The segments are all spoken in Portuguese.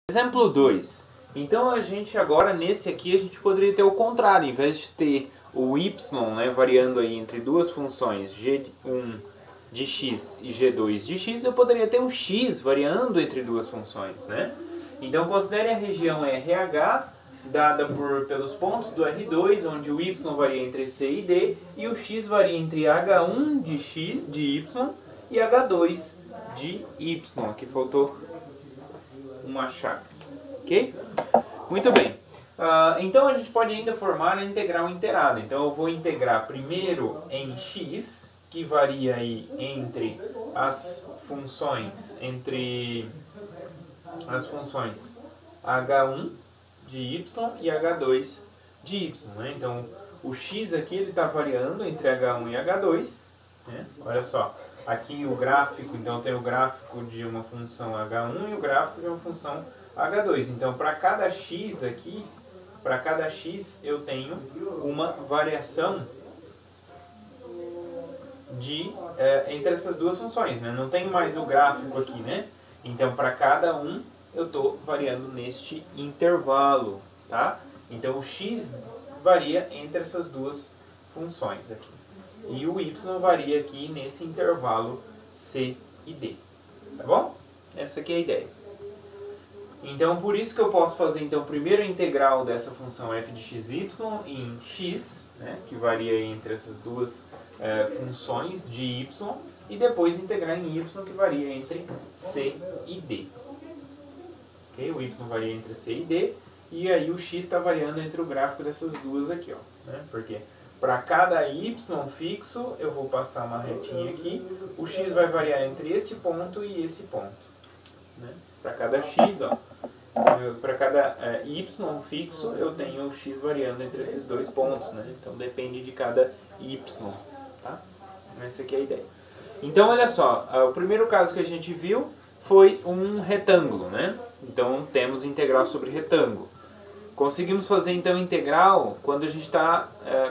Exemplo 2. Então a gente agora, nesse aqui, a gente poderia ter o contrário. Em vez de ter o y, né, variando aí entre duas funções g1 de x e g2 de x, eu poderia ter o x variando entre duas funções, né? Então considere a região RH dada pelos pontos do R2, onde o y varia entre c e d, e o x varia entre h1 de x de y e h2 de y. Aqui faltou uma chaves, ok? Muito bem. Então a gente pode ainda formar a integral inteirada. Então eu vou integrar primeiro em x, que varia aí entre as funções h1 de y e h2 de y, né? Então o x aqui ele está variando entre h1 e h2, né? Olha só, aqui o gráfico, então tem o gráfico de uma função h1 e o gráfico de uma função h2. Então para cada x aqui, para cada x eu tenho uma variação entre essas duas funções, né? Não tem mais o gráfico aqui, né? Então para cada um eu estou variando neste intervalo, tá? Então o x varia entre essas duas funções aqui. E o y varia aqui nesse intervalo c e d, tá bom? Essa aqui é a ideia. Então por isso que eu posso fazer então primeiro a integral dessa função f de xy em x, né, que varia entre essas duas funções de y, e depois integrar em y, que varia entre c e d. Okay? O y varia entre c e d, e aí o x está variando entre o gráfico dessas duas aqui, ó, né? Porque para cada y fixo, eu vou passar uma retinha aqui, o x vai variar entre esse ponto e esse ponto, né? Para cada x, ó, para cada y fixo, eu tenho o x variando entre esses dois pontos, né? Então depende de cada y, tá? Essa aqui é a ideia. Então olha só, o primeiro caso que a gente viu foi um retângulo, né? Então temos integral sobre retângulo. Conseguimos fazer então integral quando a gente está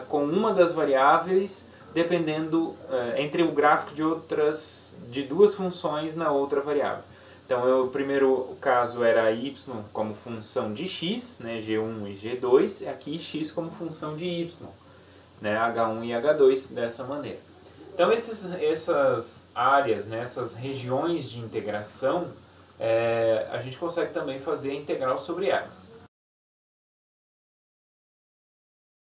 com uma das variáveis dependendo entre o gráfico de duas funções na outra variável. Então o primeiro caso era y como função de x, né, g1 e g2, e aqui x como função de y, né, h1 e h2 dessa maneira. Então essas áreas, né, essas regiões de integração, a gente consegue também fazer a integral sobre elas.